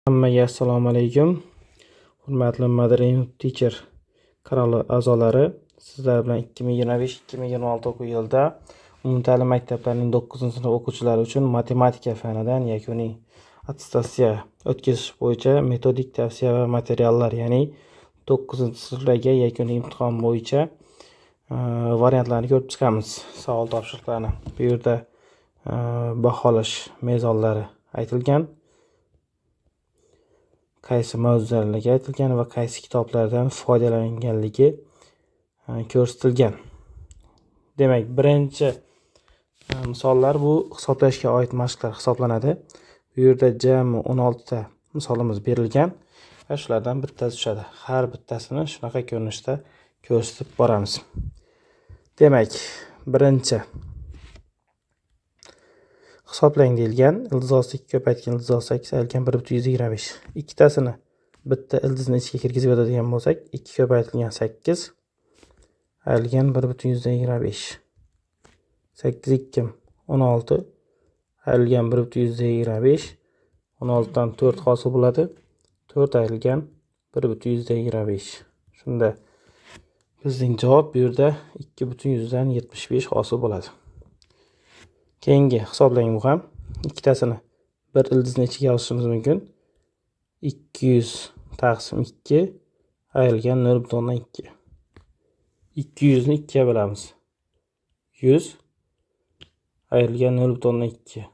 Hammaga assalomu alaykum. Hurmatli Madrim Teacher kanali a'zolari, sizlar bilan 2025-2026 o'quv yilida umumta'lim maktablarining 9-sinf o'quvchilari uchun matematika fanidan yakuniy attestatsiya o'tkazish bo'yicha metodik tavsiya va materiallar, ya'ni 9-sinflarga yakuniy imtihon bo'yicha variantlarni ko'rib chiqamiz. Savol topshiriqlarni bu yerda baholash mezonlari aytilgan, qaysi mavzularga aytilgan va qaysi kitoblardan foydalanganligi ko'rsatilgan. Demak, birinchi misollar bu hisoblashga oid mashqlar hisoblanadi. Bu yerda jami 16 ta misolimiz berilgan va shulardan bittasi tushadi. Har bittasini shunaqa ko'rinishda ko'rsatib boramiz. Demak, birinchi hisoblang deyilgan. Ildiz 2 ko'paytgan ildiz 8 ayrilgan 1/125. Ikkitasini bitta ildizni ichiga kirgizib yozadigan bo'lsak, 2 ko'paytirilgan 8 ayrilgan 1/125. 8 2 16 ayrilgan 1/125. 16 dan 4 hosil bo'ladi. 4 ayrilgan 1/125. Shunda bizning javob bu yerda 2/175 hosil bo'ladi. Keyingi hisoblang bu ham. Ikkitasini bir ildizni ichiga yozishimiz mumkin. 200 taqsim 2 ayrilgan 0.2. 200 ni 2 ga bo'lamiz. 100 ayrilgan 0.2.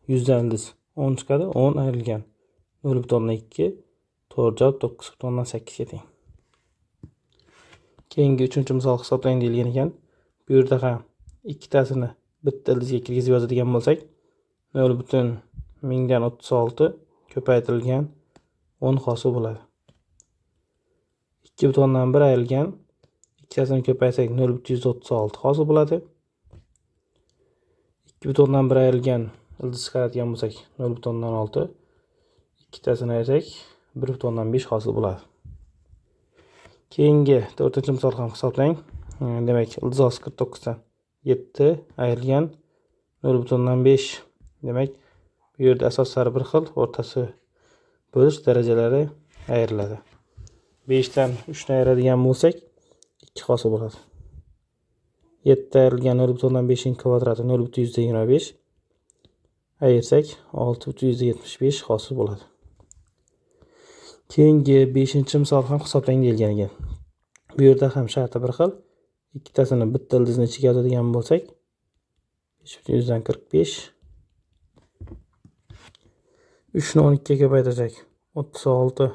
100 dan ildiz 10 chiqadi. 10 ayrilgan 0.2. To'g'ri javob 9.8 ga teng. Keyingi 3-chi misol hisoblang deyilgan ekan. Bu yerda ham ikkitasini bitta ildizga kirgizib yozadigan bo'lsak, 0.1036 ko'paytirilgan 10 hosil bo'ladi. 2/1 ayrilgan, ikkitasini ko'paytsak 0.136 hosil bo'ladi. 2/1 ayrilgan ildiz chiqaradigan bo'lsak 0.6, ikkitasini ayirsak 1.5 hosil bo'ladi. Keyingi 4-chi misol ham hisoblang. Demak, ildiz 49 dan 7 ayrilgan 0.5. Demak, bu yerda asoslari bir xil, o'rtasi bo'lish darajalari ayriladi. 5 dan 3 ni ayiradigan bo'lsak 2 hosil bo'ladi. 7 ayrilgan 0.5 ning kvadrati 0.125. Ayirsak 6.175 hosil bo'ladi. Keyingi 5-chi misol ham hisoblang deyilgan ekan. Bu yerda ham sharti bir xil. Ikkitasini bitta ildizni ichiga yozadigan bo'lsak 5.145. 3 ni 12 ga ko'paytirsak 36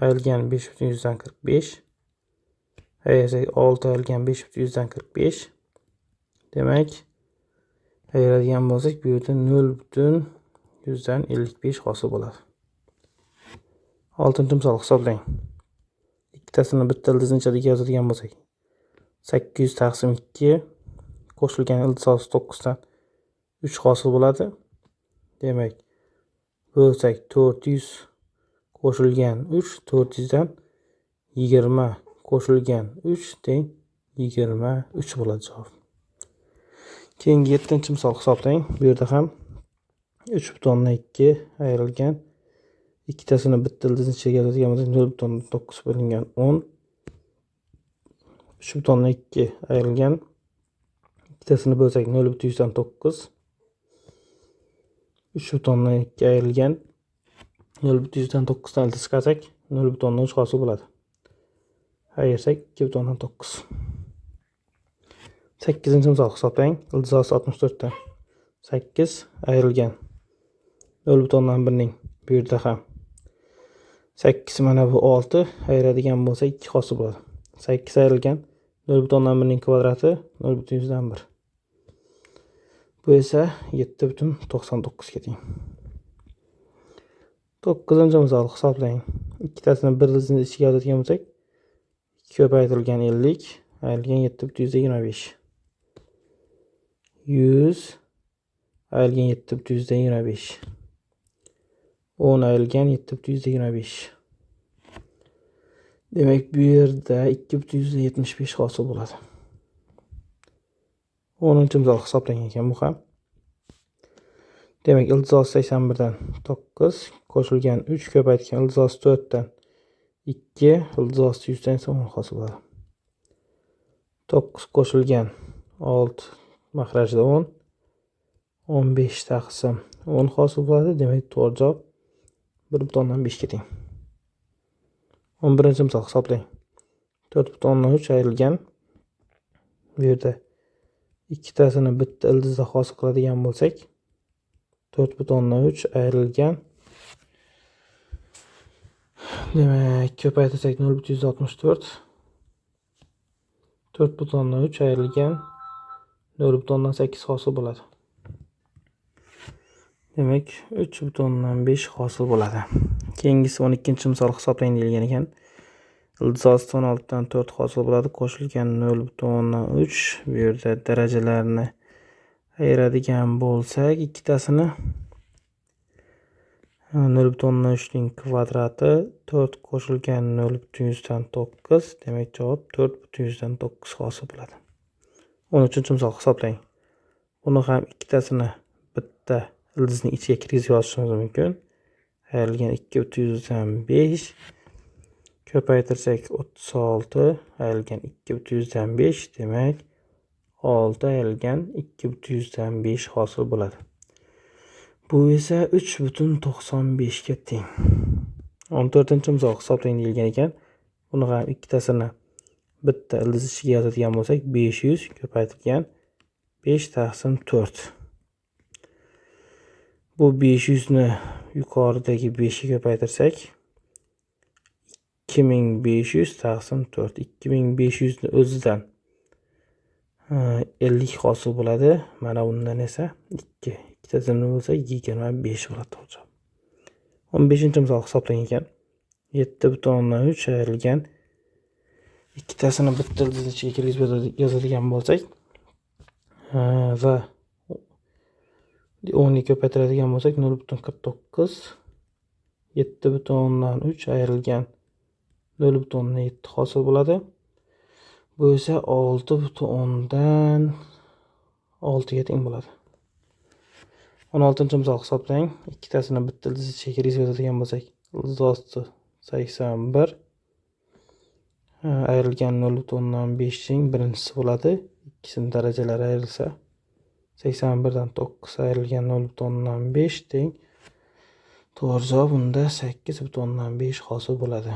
ayrilgan 5.145. Ayirsak 6 ayrilgan 5.145. Demak, ayiradigan bo'lsak bu yerda 0.155 hosil bo'ladi. 6-chi misol hisoblang. Ikkitasini bitta ildizni ichiga yozadigan bo'lsak 800 taqsim 2 qo'shilgan ildiz 9 dan 3 hosil bo'ladi. Demak, bo'lsak 400 qo'shilgan 3, 400 dan 20 qo'shilgan 3 teng 23 bo'ladi javob. Keyingi 7-chi misol hisoblang. Bu yerda ham 3/2 ayrilgan, ikkitasini bitta ildizni ichiga yozadigan bo'lsak 0.9 bo'lingan 10. 3/2 ayrilgan, ikkitasini bo'lsak 0.109. 3/2 ayrilgan 0.109 dan ildiz chiqarsak 0.3 hosil bo'ladi. Ayirsak 2/9. 8-chi misol hisoblang. Ildiz 64 dan 8 ayrilgan 0.1 ning bu yerda ham 8 mana bu 6 ayiradigan bo'lsa 2 hosil bo'ladi. 8 ayrilgan 0.1 ning kvadrati 0.101. Bu esa 7.99 ga teng. 9-chi misol hisoblang. Ikkitasini bir ildizni ichiga yozadigan bo'lsak 2 ko'paytirilgan 50 ayrilgan 7.125. 100 ayrilgan 7.125. 10 ayrilgan 7.125. Demak, bu yerda 2.175 hosil bo'ladi. 10-chi misol hisoblangan ekan bu ham. Demak, ildiz 81 dan 9 qo'shilgan 3 ko'paytgan ildizosi 4 dan 2 ildizosi 100 dan esa 10 hosil bo'ladi. 9 qo'shilgan 6 mahrajda 10 15 taqsim 10 hosil bo'ladi. Demak, to'g'ri javob 1,5 ga teng. 11-misol hisoblang. 4,3 ayrilgan bu yerda ikkitasini bitta ildizda hosil qiladigan bo'lsak, 4,3 ayrilgan, demak, ko'paytirsak 0,164, 4,3 ayrilgan 0,8 hosil bo'ladi. Demak, 3,5 hosil bo'ladi. Keyingisi 12-misol hisoblang deyilgan ekan. Ildizosi 16 dan 4 hosil bo'ladi. Qo'shilgan 0,3. Bu yerda darajalarni ayiradigan bo'lsak, ikkitasini 0,3 ning kvadrati 4 qo'shilgan 0,100 dan 9. Demak, javob 4,100 dan 9 hosil bo'ladi. 13-misol hisoblang. Buni ham ikkitasini bitta ildizning ichiga kirgizib yozishimiz mumkin. Ayrilgan 2,100 dan 5. Ko'paytirsak 36 ayrilgan 2,100 dan 5. Demak, 6 ayrilgan 2,100 dan 5 hosil bo'ladi. Bu esa 3,95 ga teng. 14-misol hisoblang deyilgan ekan. Buni ham ikkitasini bitta ildiz ichiga yozadigan bo'lsak, 500 ko'paytirgan 5 taqsim 4. Bu 500 ni yuqoridagi 5 ga ko'paytirsak 2500 taqsim 4. 2500 ni o'zidan 50 hosil bo'ladi. Mana bundan esa 2. Ikkitasini bo'lsa 25 bo'ladi. 15-misol hisoblang ekan. 7,3 ayrilgan ikkitasini bitta ildiz ichiga kirgizib yozadigan bo'lsak va 10 ga ko'paytiradigan bo'lsak 0,49, 7,3 ayrilgan 0,7 hosil bo'ladi. Bu esa 6,6 ga teng bo'ladi. 16-misol hisoblang. Ikkitasini bitta ildiz ichiga kirgizib yozadigan bo'lsak, ildizosi 81 ayrilgan 0,5 ning birinchisi bo'ladi. Ikkisini darajalari ayrilsa 81 dan 9 ayrilgan 0,5 teng. To'g'ri javob unda 8,5 hosil bo'ladi.